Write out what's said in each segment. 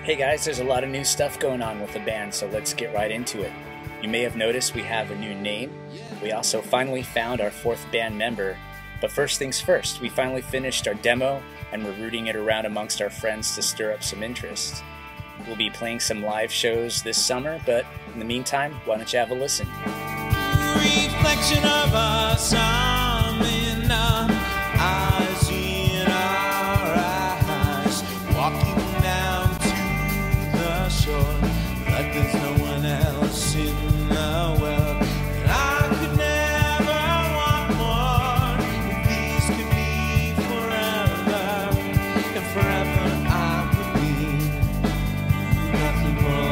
Hey guys, there's a lot of new stuff going on with the band, so let's get right into it. You may have noticed we have a new name. We also finally found our fourth band member. But first things first, we finally finished our demo and we're rooting it around amongst our friends to stir up some interest. We'll be playing some live shows this summer, but in the meantime, why don't you have a listen? Reflection of us, in our eyes, in our eyes, walking down to the shore like there's no one else in the world. And I could never want more if these could be forever, and forever I would be nothing more.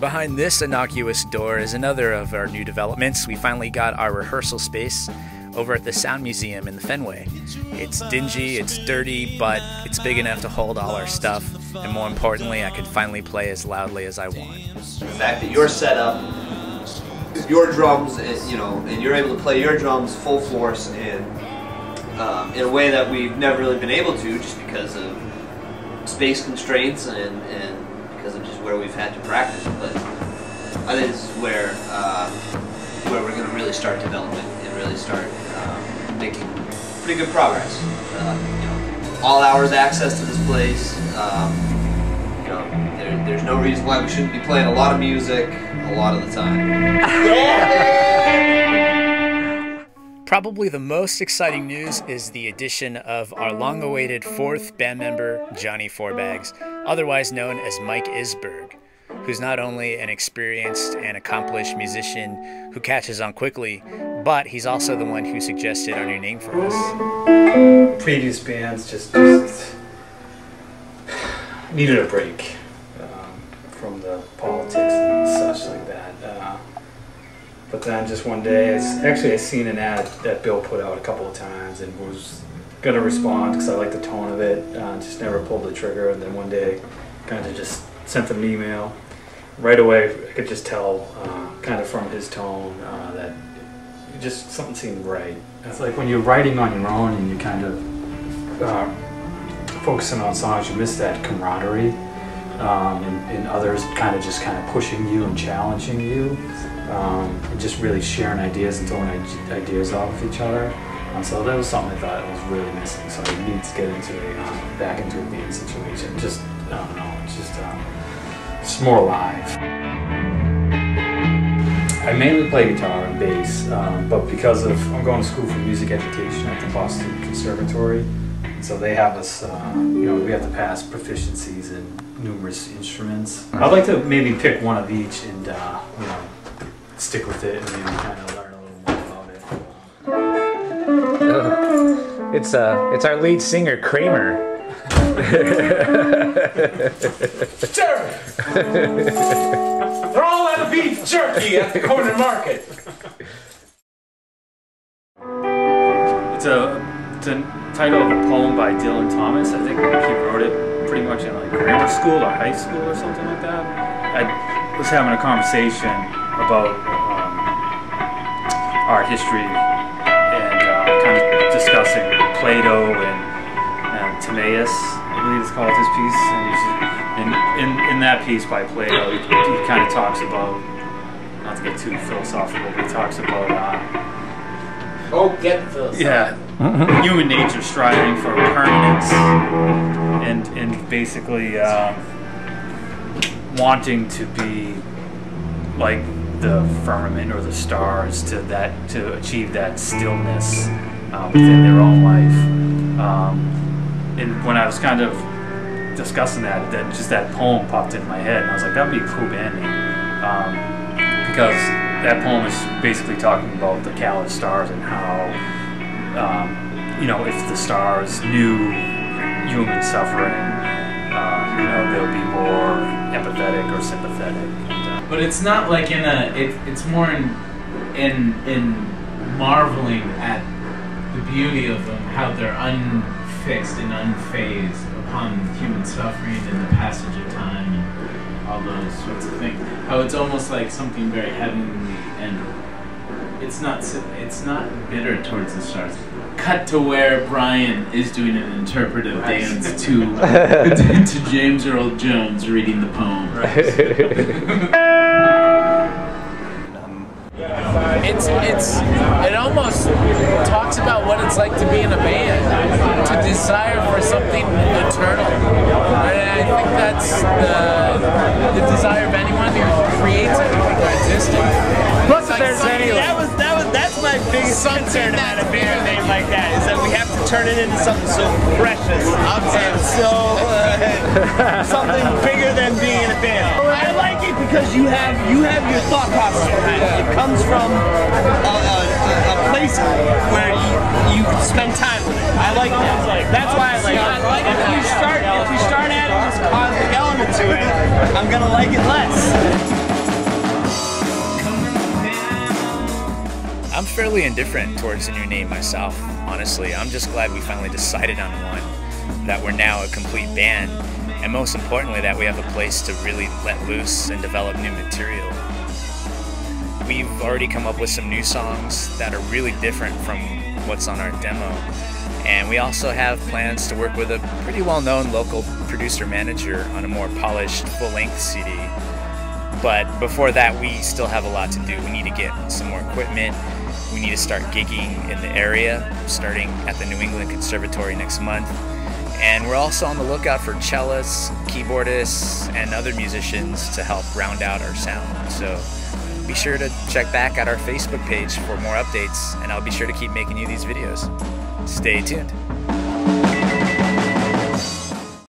Behind this innocuous door is another of our new developments. We finally got our rehearsal space over at the Sound Museum in the Fenway. It's dingy, it's dirty, but it's big enough to hold all our stuff, and more importantly, I can finally play as loudly as I want. The fact that you're set up, your drums, and you're able to play your drums full force and in a way that we've never really been able to, just because of space constraints and because of just where we've had to practice. But I think this is where we're going to really start development and really start making pretty good progress. All hours access to this place. There's no reason why we shouldn't be playing a lot of music a lot of the time. Probably the most exciting news is the addition of our long-awaited fourth band member, Johnny Fourbags, otherwise known as Mike Isberg, who's not only an experienced and accomplished musician who catches on quickly, but he's also the one who suggested our new name for us. Previous bands just needed a break from the politics and such like that. But then just one day, I seen an ad that Bill put out a couple of times and was going to respond because I liked the tone of it, just never pulled the trigger. And then one day, kind of just sent them an email. Right away, I could just tell, kind of from his tone, that just something seemed right. It's like when you're writing on your own and you kind of focusing on songs, you miss that camaraderie, and others kind of pushing you and challenging you. And just really sharing ideas and throwing ideas off of each other. So that was something I thought was really missing. So I need to get into back into a band situation. Just, I don't know, just more alive. I mainly play guitar and bass, but because I'm going to school for music education at the Boston Conservatory, so they have us, we have to pass proficiencies in numerous instruments. I'd like to maybe pick one of each and, stick with it and maybe kind of learn a little more about it. It's our lead singer, Kramer. Jerry! They're all out of beef jerky at the corner market. It's a title of a poem by Dylan Thomas. I think he wrote it pretty much in like grammar school or high school or something like that. I was having a conversation about art history and kind of discussing Plato and Timaeus, I believe it's called, this piece. And in that piece by Plato, he kind of talks about, not to get too philosophical, but he talks about get philosophical. Yeah, human nature striving for permanence and basically wanting to be like the firmament or the stars to achieve that stillness within their own life. And when I was kind of discussing that, just that poem popped in my head, and I was like, that would be a cool band name, because that poem is basically talking about the Callous stars and how if the stars knew human suffering, they'll be more empathetic or sympathetic. But it's not like it's more in marveling at the beauty of them, how they're unfixed and unfazed upon human suffering and the passage of time and all those sorts of things. How it's almost like something very heavenly, and it's not bitter towards the stars. Cut to where Brian is doing an interpretive dance to to James Earl Jones reading the poem. It almost talks about what it's like to be in a band, to desire for something eternal. And I think that's the desire of anyone who creates anything or existing. Plus, if there's any, that's my biggest concern about a band name like that, is that we have to turn it into something so precious and so something bigger than being in a band. I like it because you have your thought process behind it. It comes from a place where you spend time with it. I like that. That's why I like it. If we start adding this cosmic element to it, I'm gonna like it less. I'm fairly indifferent towards the new name myself, honestly. I'm just glad we finally decided on one, that we're now a complete band, and most importantly that we have a place to really let loose and develop new material. We've already come up with some new songs that are really different from what's on our demo, and we also have plans to work with a pretty well-known local producer-manager on a more polished full-length CD. But before that, we still have a lot to do. We need to get some more equipment. We need to start gigging in the area, starting at the New England Conservatory next month. And we're also on the lookout for cellists, keyboardists, and other musicians to help round out our sound. So be sure to check back at our Facebook page for more updates, and I'll be sure to keep making you these videos. Stay tuned.